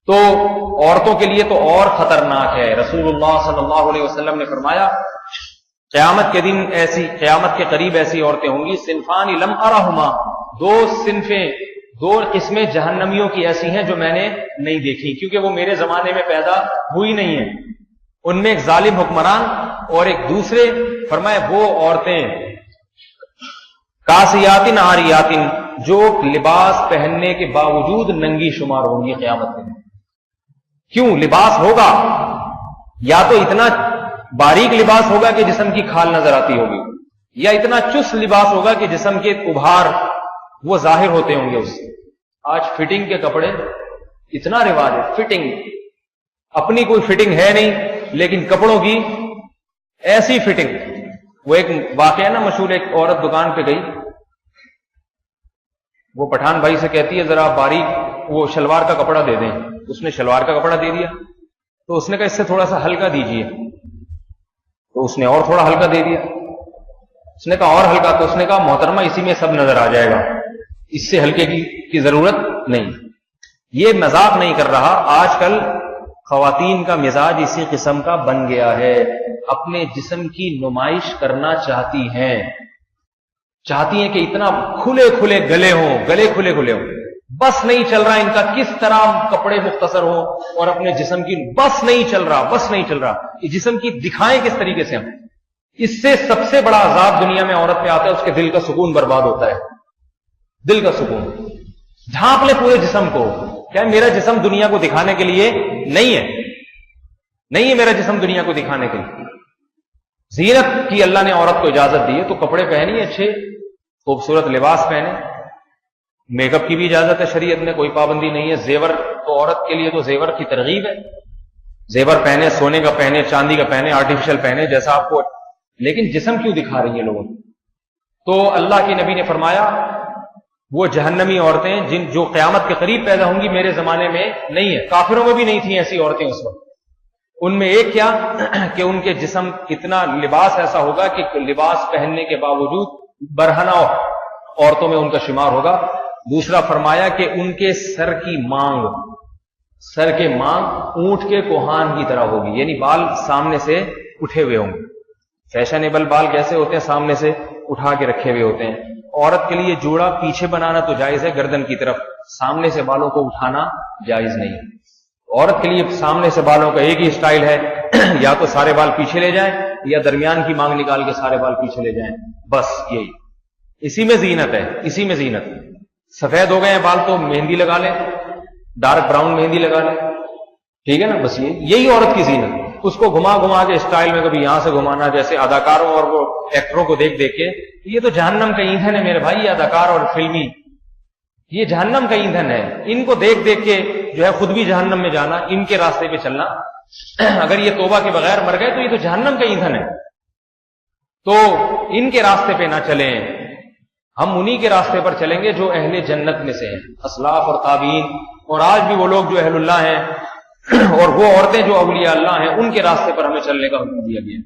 تو عورتوں کے لیے تو اور خطرناک ہے. رسول اللہ صلی اللہ علیہ وسلم نے فرمایا قیامت کے دن قیامت کے قریب ایسی عورتیں ہوں گی صنفان لم ارہما، دو قسمیں جہنمیوں کی ایسی ہیں جو میں نے نہیں دیکھی، کیونکہ وہ میرے زمانے میں پیدا ہوئی نہیں ہیں. ان میں ایک ظالم حکمران اور ایک دوسرے. فرمایا وہ عورتیں کاسیاتن عاریاتن، جو لباس پہننے کے باوجود ننگی شمار ہوں گی قیامت میں. کیوں؟ لباس ہوگا یا تو اتنا باریک لباس ہوگا کہ جسم کی کھال نظر آتی ہوگی، یا اتنا چست لباس ہوگا کہ جسم کے ابھار وہ ظاہر ہوتے ہوں گے اس سے. آج فٹنگ کے کپڑے اتنا رواج ہے، فٹنگ، اپنی کوئی فٹنگ ہے نہیں لیکن کپڑوں کی ایسی فٹنگ. وہ ایک واقعہ نا مشہور، ایک عورت دکان پہ گئی، وہ پٹھان بھائی سے کہتی ہے ذرا باریک وہ شلوار کا کپڑا دے دیں. اس نے شلوار کا کپڑا دے دیا، تو اس نے کہا اس سے تھوڑا سا ہلکا دیجئے، تو اس نے اور تھوڑا ہلکا دے دیا. اس نے کہا اور ہلکا، تو اس نے کہا محترمہ اسی میں سب نظر آ جائے گا، اس سے ہلکے کی ضرورت نہیں. یہ مذاق نہیں کر رہا، آج کل خواتین کا مزاج اسی قسم کا بن گیا ہے. اپنے جسم کی نمائش کرنا چاہتی ہیں کہ اتنا کھلے کھلے گلے ہوں. بس نہیں چل رہا ان کا کس طرح کپڑے مختصر ہوں اور اپنے جسم کی بس نہیں چل رہا یہ جسم کی دکھائیں کس طریقے سے ہم. اس سے سب سے بڑا عذاب دنیا میں عورت پہ آتا ہے، اس کے دل کا سکون برباد ہوتا ہے. دل کا سکون. ڈھانپ لے پورے جسم کو. کیا میرا جسم دنیا کو دکھانے کے لیے نہیں ہے میرا جسم دنیا کو دکھانے کے لیے. زینت کی اللہ نے عورت کو اجازت دی ہے تو کپڑے پہنی اچھے خوبصورت لباس پہنے. میک اپ کی بھی اجازت ہے شریعت میں، کوئی پابندی نہیں ہے. زیور تو عورت کے لیے تو زیور کی ترغیب ہے، زیور پہنے، سونے کا پہنے، چاندی کا پہنے، آرٹیفیشل پہنے جیسا آپ کو. لیکن جسم کیوں دکھا رہی ہیں لوگوں کو؟ تو اللہ کے نبی نے فرمایا وہ جہنمی عورتیں جو قیامت کے قریب پیدا ہوں گی میرے زمانے میں نہیں ہے. کافروں میں بھی نہیں تھیں ایسی عورتیں اس وقت. ان میں ایک کیا کہ ان کے جسم اتنا لباس ایسا ہوگا کہ لباس پہننے کے باوجود برہنہ عورتوں میں ان کا شمار ہوگا. دوسرا فرمایا کہ ان کے سر کے مانگ اونٹ کے کوہان کی طرح ہوگی، یعنی بال سامنے سے اٹھے ہوئے ہوں گے. فیشنیبل بال کیسے ہوتے ہیں؟ سامنے سے اٹھا کے رکھے ہوئے ہوتے ہیں. عورت کے لیے جوڑا پیچھے بنانا تو جائز ہے گردن کی طرف، سامنے سے بالوں کو اٹھانا جائز نہیں. عورت کے لیے سامنے سے بالوں کا ایک ہی سٹائل ہے، یا تو سارے بال پیچھے لے جائیں یا درمیان کی مانگ نکال کے سارے بال پیچھے لے جائیں. بس یہی، اسی میں زینت ہے. سفید ہو گئے ہیں بال تو مہندی لگا لیں، ڈارک براؤن مہندی لگا لیں، ٹھیک ہے نا. بس یہی عورت کی زینت. اس کو گھما کے اسٹائل میں کبھی یہاں سے گھمانا، جیسے اداکاروں اور وہ ایکٹروں کو دیکھ کے. یہ تو جہنم کا ایندھن ہے میرے بھائی، یہ اداکار اور فلمی، یہ جہنم کا ایندھن ہے. ان کو دیکھ کے جو ہے خود بھی جہنم میں جانا، ان کے راستے پہ چلنا. اگر یہ توبہ کے بغیر مر گئے تو یہ تو جہنم کا ایندھن ہے. تو ان کے راستے پہ نہ چلیں، ہم انہی کے راستے پر چلیں گے جو اہل جنت میں سے ہیں، اسلاف اور تابعین. اور آج بھی وہ لوگ جو اہل اللہ ہیں اور وہ عورتیں جو اولیاء اللہ ہیں، ان کے راستے پر ہمیں چلنے کا حکم دیا گیا.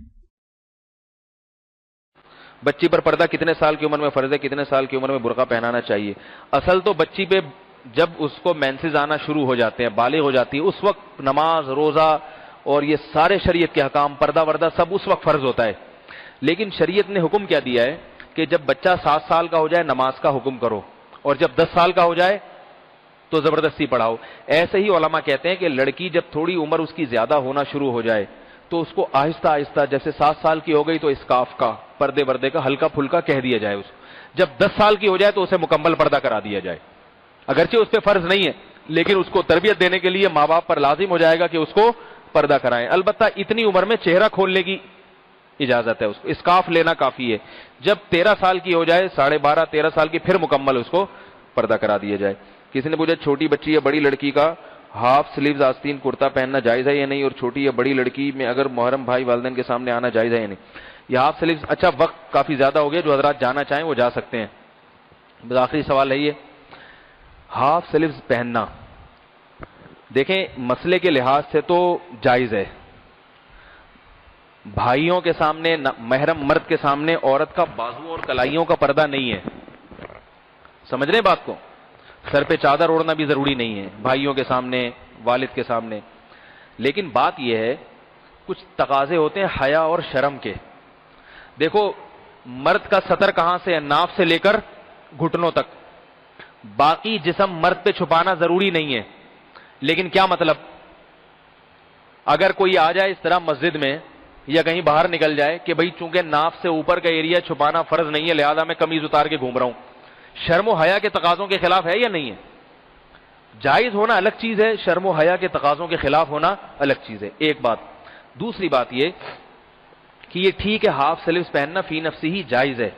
بچی پر پردہ کتنے سال کی عمر میں فرض ہے، کتنے سال کی عمر میں برقع پہنانا چاہیے؟ اصل تو بچی پہ جب اس کو مینسز آنا شروع ہو جاتے ہیں، بالغ ہو جاتی ہے، اس وقت نماز، روزہ اور یہ سارے شریعت کے احکام، پردہ وردہ سب اس وقت فرض ہوتا ہے. لیکن شریعت نے حکم کیا دیا ہے کہ جب بچہ 7 سال کا ہو جائے نماز کا حکم کرو، اور جب 10 سال کا ہو جائے تو زبردستی پڑھاؤ. ایسے ہی علماء کہتے ہیں کہ لڑکی جب تھوڑی عمر اس کی زیادہ ہونا شروع ہو جائے تو اس کو آہستہ آہستہ، جیسے 7 سال کی ہو گئی تو اسکاف کا، پردے وردے کا ہلکا پھلکا کہہ دیا جائے. جب 10 سال کی ہو جائے تو اسے مکمل پردہ کرا دیا جائے. اگرچہ اس پہ فرض نہیں ہے لیکن اس کو تربیت دینے کے لیے ماں باپ پر لازم ہو جائے گا کہ اس کو پردہ کرائیں. البتہ اتنی عمر میں چہرہ کھولنے کی اجازت ہے، اس کو اسکاف لینا کافی ہے. جب 13 سال کی ہو جائے، 12.5 13 سال کی، پھر مکمل اس کو پردہ کرا دیا جائے. کسی نے پوچھا چھوٹی بچی یا بڑی لڑکی کا ہاف سلیوز آستین کرتا پہننا جائز ہے یا نہیں، اور چھوٹی یا بڑی لڑکی میں اگر محرم بھائی والدین کے سامنے آنا جائز ہے یا نہیں. یہ ہاف سلیوز، اچھا وقت کافی زیادہ ہو گیا، جو حضرات جانا چاہیں وہ جا سکتے ہیں. آخری سوال ہے یہ ہاف سلیوز پہننا، دیکھیں مسئلے کے لحاظ سے تو جائز ہے. بھائیوں کے سامنے، محرم مرد کے سامنے عورت کا بازو اور کلائیوں کا پردہ نہیں ہے. سمجھ رہے ہیں بات کو؟ سر پہ چادر اوڑھنا بھی ضروری نہیں ہے بھائیوں کے سامنے. والد کے سامنے. لیکن بات یہ ہے کچھ تقاضے ہوتے ہیں حیا اور شرم کے. دیکھو مرد کا سطر کہاں سے ہے؟ ناف سے لے کر گھٹنوں تک. باقی جسم مرد پہ چھپانا ضروری نہیں ہے. لیکن کیا مطلب؟ اگر کوئی آ جائے اس طرح مسجد میں یا کہیں باہر نکل جائے کہ بھئی چونکہ ناف سے اوپر کا ایریا چھپانا فرض نہیں ہے لہذا میں قمیض اتار کے گھوم رہا ہوں، شرم و حیا کے تقاضوں کے خلاف ہے یا نہیں ہے؟ جائز ہونا الگ چیز ہے، شرم و حیا کے تقاضوں کے خلاف ہونا الگ چیز ہے. ایک بات. دوسری بات یہ کہ یہ ٹھیک ہے ہاف سلیوز پہننا فی نفسی ہی جائز ہے،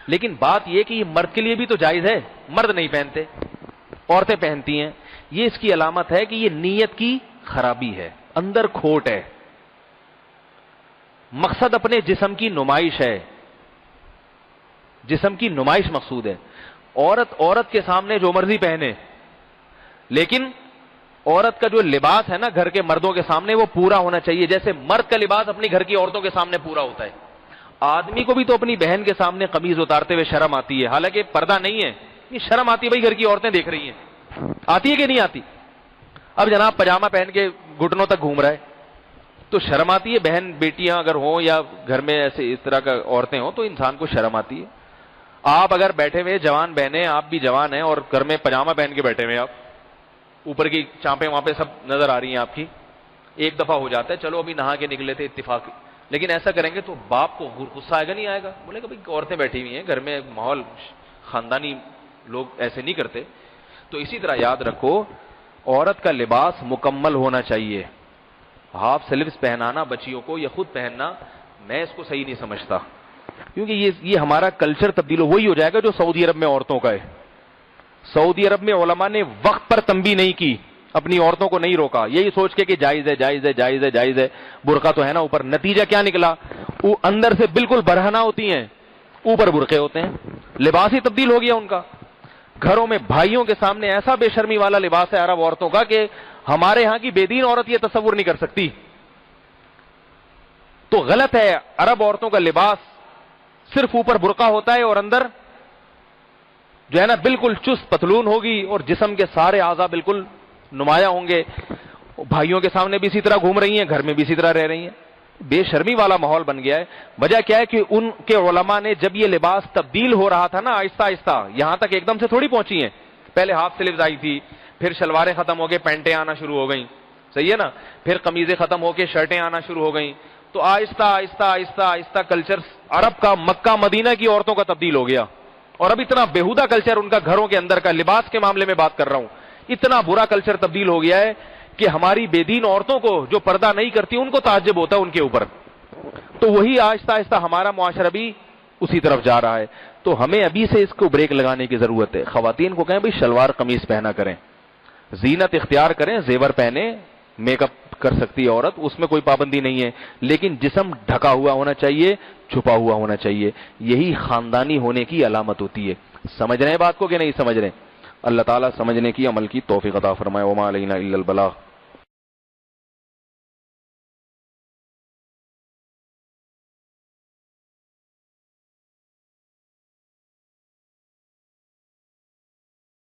لیکن بات یہ کہ یہ مرد کے لیے بھی تو جائز ہے. مرد نہیں پہنتے، عورتیں پہنتی ہیں. یہ اس کی علامت ہے کہ یہ نیت کی خرابی ہے، اندر کھوٹ ہے. مقصد اپنے جسم کی نمائش ہے، جسم کی نمائش مقصود ہے. عورت کے سامنے جو مرضی پہنے، لیکن عورت کا جو لباس ہے نا گھر کے مردوں کے سامنے وہ پورا ہونا چاہیے، جیسے مرد کا لباس اپنی گھر کی عورتوں کے سامنے پورا ہوتا ہے. آدمی کو بھی تو اپنی بہن کے سامنے قمیض اتارتے ہوئے شرم آتی ہے، حالانکہ پردہ نہیں ہے، یہ شرم آتی ہے بھائی گھر کی عورتیں دیکھ رہی ہیں. آتی ہے کہ نہیں آتی؟ اب جناب پاجامہ پہن کے گھٹنوں تک گھوم رہا ہے تو شرم آتی ہے. بہن بیٹیاں اگر ہوں یا گھر میں ایسے اس طرح کا عورتیں ہوں تو انسان کو شرم آتی ہے. آپ اگر بیٹھے ہوئے جوان بہنیں، آپ بھی جوان ہیں اور گھر میں پاجامہ پہن کے بیٹھے ہوئے، آپ اوپر کی چانپیں وہاں پہ سب نظر آ رہی ہیں آپ کی، ایک دفعہ ہو جاتا ہے چلو ابھی نہا کے نکلے تھے اتفاق، لیکن ایسا کریں گے تو باپ کو غصہ آئے گا نہیں آئے گا؟ بولے گا بھائی عورتیں بیٹھی ہوئی ہیں گھر میں، ماحول خاندانی لوگ ایسے نہیں کرتے. تو اسی طرح یاد رکھو عورت کا لباس مکمل ہونا چاہیے. ہاف سلیوز پہنانا بچیوں کو یا خود پہننا میں اس کو صحیح نہیں سمجھتا، کیونکہ یہ ہمارا کلچر تبدیل وہی ہو جائے گا جو سعودی عرب میں عورتوں کا ہے. سعودی عرب میں علماء نے وقت پر تنبیہ نہیں کی، اپنی عورتوں کو نہیں روکا یہی سوچ کے کہ جائز ہے جائز ہے جائز ہے جائز ہے، برقع تو ہے نا اوپر. نتیجہ کیا نکلا؟ وہ اندر سے بالکل برہنہ ہوتی ہیں، اوپر برقعے ہوتے ہیں. لباس ہی تبدیل ہو گیا ان کا. گھروں میں بھائیوں کے سامنے ایسا بے شرمی والا لباس ہے عرب عورتوں کا کہ ہمارے ہاں کی بے دین عورت یہ تصور نہیں کر سکتی. تو غلط ہے. عرب عورتوں کا لباس صرف اوپر برقع ہوتا ہے اور اندر جو ہے نا بالکل چست پتلون ہوگی اور جسم کے سارے اعضاء بالکل نمایاں ہوں گے. بھائیوں کے سامنے بھی اسی طرح گھوم رہی ہیں، گھر میں بھی اسی طرح رہ رہی ہیں. بے شرمی والا ماحول بن گیا ہے. وجہ کیا ہے کہ ان کے علماء نے جب یہ لباس تبدیل ہو رہا تھا نا آہستہ آہستہ، یہاں تک ایک دم سے تھوڑی پہنچی ہیں. پہلے ہاف سلیوز آئی تھی، پھر شلواریں ختم ہو کے پینٹیں آنا شروع ہو گئیں، صحیح ہے نا، پھر قمیضیں ختم ہو کے شرٹیں آنا شروع ہو گئیں. تو آہستہ آہستہ آہستہ آہستہ کلچر عرب کا مکہ مدینہ کی عورتوں کا تبدیل ہو گیا. اور اب اتنا بیہودہ کلچر ان کا گھروں کے اندر کا، لباس کے معاملے میں بات کر رہا ہوں، اتنا برا کلچر تبدیل ہو گیا ہے کہ ہماری بے دین عورتوں کو جو پردہ نہیں کرتی ان کو تعجب ہوتا ہے ان کے اوپر. تو وہی آہستہ آہستہ ہمارا معاشرہ بھی اسی طرف جا رہا ہے. تو ہمیں ابھی سے اس کو بریک لگانے کی ضرورت ہے. خواتین کو کہیں بھائی شلوار قمیض پہنا کریں، زینت اختیار کریں، زیور پہنے، میک اپ کر سکتی ہے عورت، اس میں کوئی پابندی نہیں ہے، لیکن جسم ڈھکا ہوا ہونا چاہیے، چھپا ہوا ہونا چاہیے. یہی خاندانی ہونے کی علامت ہوتی ہے. سمجھ رہے ہیں بات کو کہ نہیں سمجھ رہے؟ اللہ تعالیٰ سمجھنے کی، عمل کی توفیق عطا فرمائے. وما علینا الا البلاغ.